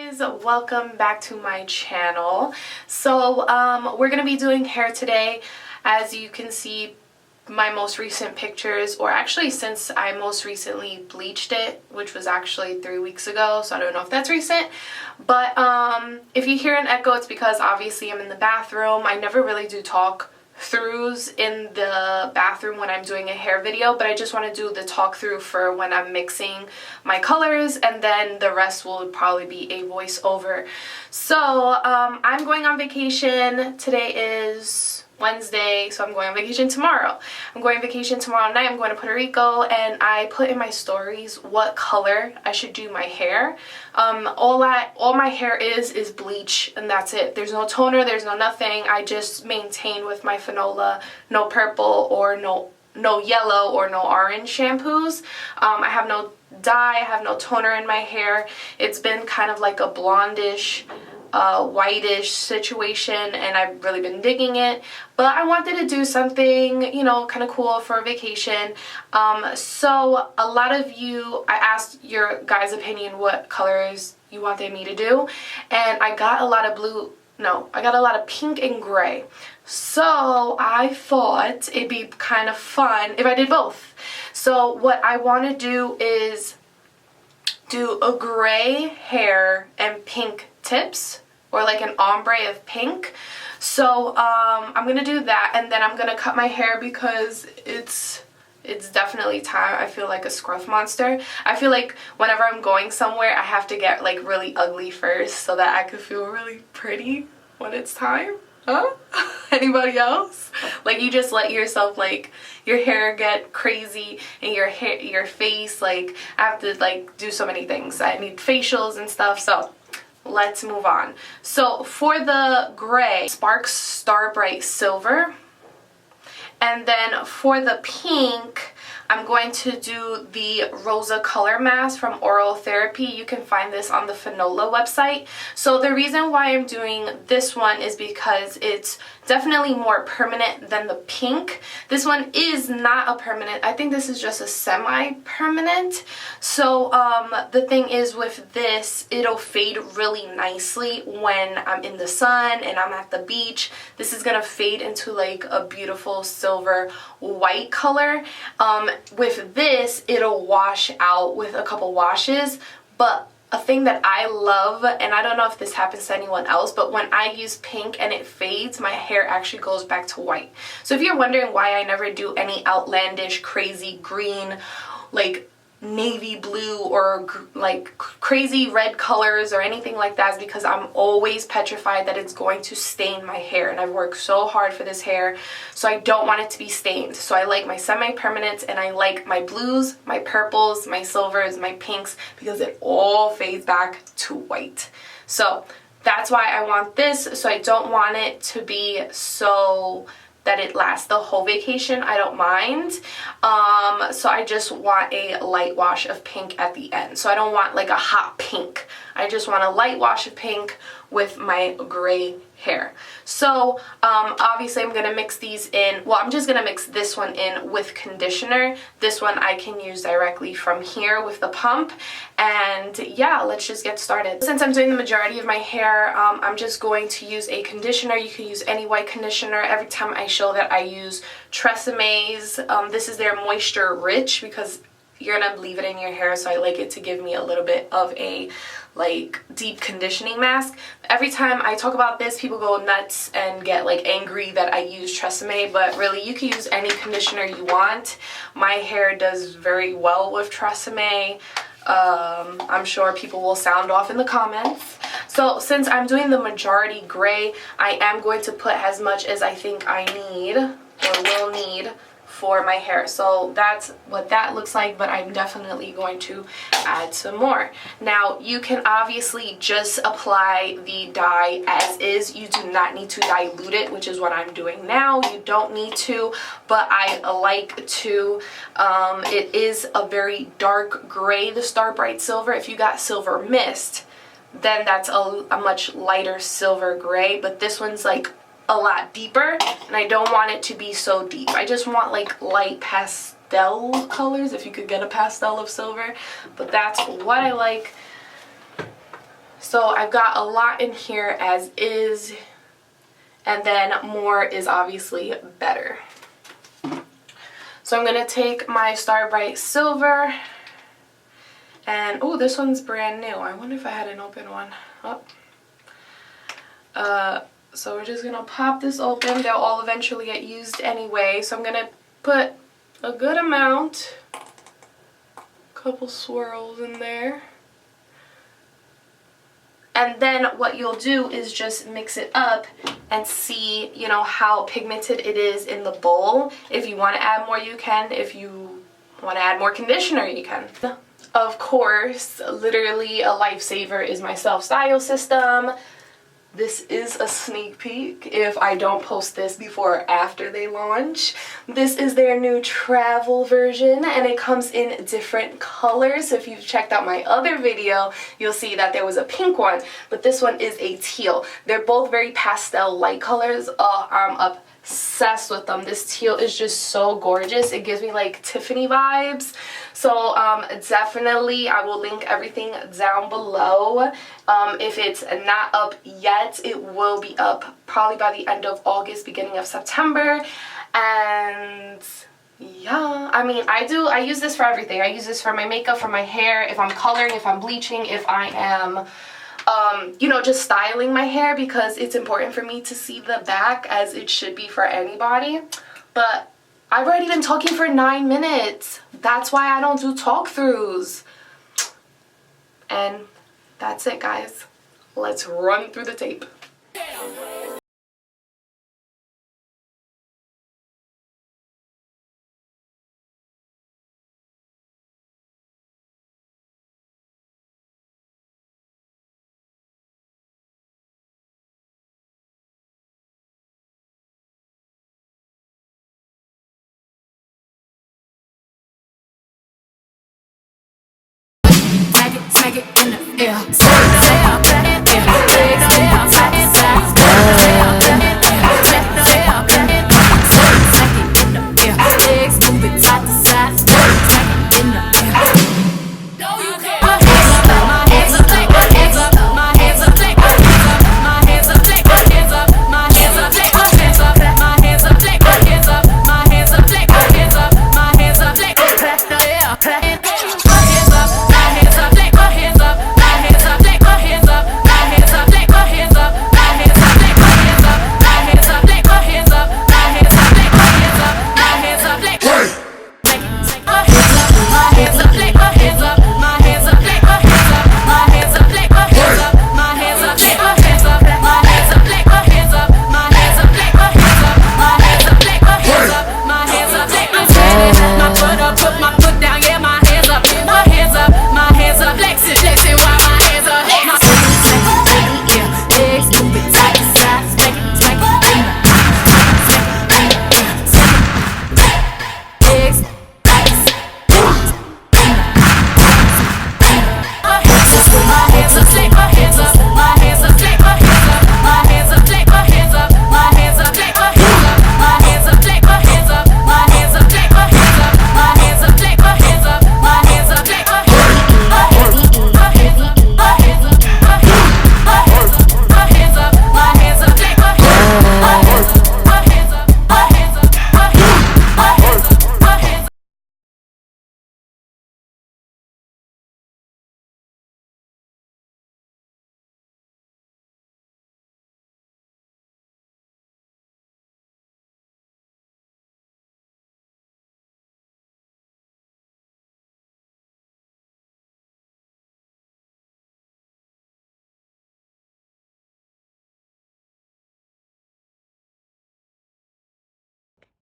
guys, welcome back to my channel. So we're gonna be doing hair today. As you can see, my most recent pictures, or actually since I most recently bleached it, which was actually 3 weeks ago, so I don't know if that's recent, but if you hear an echo, it's because obviously I'm in the bathroom. I never really do talk throughs in the bathroom when I'm doing a hair video, but I just want to do the talk through for when I'm mixing my colors, and then the rest will probably be a voiceover. So I'm going on vacation. Today is Wednesday, so I'm going on vacation tomorrow. I'm going on vacation tomorrow night. I'm going to Puerto Rico, and I put in my stories what color I should do my hair. All my hair is bleach, and that's it. There's no toner, there's no nothing. I just maintain with my Fanola, no purple or no yellow or no orange shampoos. I have no dye, I have no toner in my hair. It's been kind of like a blondish, whitish situation, and I've really been digging it, but I wanted to do something, you know, kind of cool for a vacation. So a lot of you, I asked your guys' opinion what colors you wanted me to do, and I got a lot of pink and gray. So I thought it'd be kind of fun if I did both. So what I want to do is do a gray hair and pink tips, or like an ombre of pink. So I'm gonna do that, and then I'm gonna cut my hair because it's definitely time. I feel like a scruff monster. I feel like whenever I'm going somewhere, I have to get like really ugly first so that I could feel really pretty when it's time. Huh? Anybody else? Like, you just let yourself, like, your hair get crazy, and your face, like, I have to like do so many things. I need facials and stuff. So let's move on. So for the gray, Sparks Star Bright Silver, and then for the pink, I'm going to do the Rosa Color Mask from Oral Therapy. You can find this on the Fanola website. So the reason why I'm doing this one is because it's definitely more permanent than the pink. This one is not a permanent. I think this is just a semi-permanent. So the thing is with this, it'll fade really nicely when I'm in the sun and I'm at the beach. This is gonna fade into like a beautiful silver white color. With this, it'll wash out with a couple washes, but a thing that I love, and I don't know if this happens to anyone else, but when I use pink and it fades, my hair actually goes back to white. So if you're wondering why I never do any outlandish, crazy green, like navy blue or like crazy red colors or anything like that, is because I'm always petrified that it's going to stain my hair, and I've worked so hard for this hair, so I don't want it to be stained. So I like my semi-permanents, and I like my blues, my purples, my silvers, my pinks, because it all fades back to white. So that's why I want this. So I don't want it to be so that it lasts the whole vacation. I don't mind. So I just want a light wash of pink at the end. So I don't want like a hot pink. I just want a light wash of pink with my gray hair. So obviously I'm gonna mix these in. Well, I'm just gonna mix this one in with conditioner. This one I can use directly from here with the pump. And yeah, let's just get started. Since I'm doing the majority of my hair, I'm just going to use a conditioner. You can use any white conditioner. Every time I show that, I use Treseme's. This is their Moisture Rich, because you're gonna leave it in your hair, so I like it to give me a little bit of a like deep conditioning mask. Every time I talk about this, people go nuts and get like angry that I use Tresemme, but really you can use any conditioner you want. My hair does very well with Tresemme. I'm sure people will sound off in the comments. So since I'm doing the majority gray, I am going to put as much as I think I need or will need for my hair. So that's what that looks like, but I'm definitely going to add some more. Now you can obviously just apply the dye as is. You do not need to dilute it, which is what I'm doing now. You don't need to, but I like to. It is a very dark gray, the Star Bright Silver. If you got Silver Mist, then that's a much lighter silver gray, but this one's like a lot deeper, and I don't want it to be so deep. I just want like light pastel colors, if you could get a pastel of silver, but that's what I like. So I've got a lot in here as is, and then more is obviously better. So I'm going to take my Star Bright Silver, and oh, this one's brand new. I wonder if I had an open one. Oh. So we're just going to pop this open. They'll all eventually get used anyway. So I'm going to put a good amount, a couple swirls in there. And then what you'll do is just mix it up and see, you know, how pigmented it is in the bowl. If you want to add more, you can. If you want to add more conditioner, you can. Of course, literally a lifesaver is my self-style system. This is a sneak peek if I don't post this before or after they launch. This is their new travel version, and it comes in different colors. So if you've checked out my other video, you'll see that there was a pink one, but this one is a teal. They're both very pastel light colors. Oh, I'm obsessed with them. This teal is just so gorgeous. It gives me like Tiffany vibes. So definitely I will link everything down below. If it's not up yet, it will be up probably by the end of August, beginning of September. And yeah, I mean, I use this for everything. I use this for my makeup, for my hair, if I'm coloring, if I'm bleaching, if I am you know, just styling my hair, because it's important for me to see the back, as it should be for anybody. But I've already been talking for 9 minutes. That's why I don't do talk throughs. And that's it, guys. Let's run through the tape. Smack it in the air. Say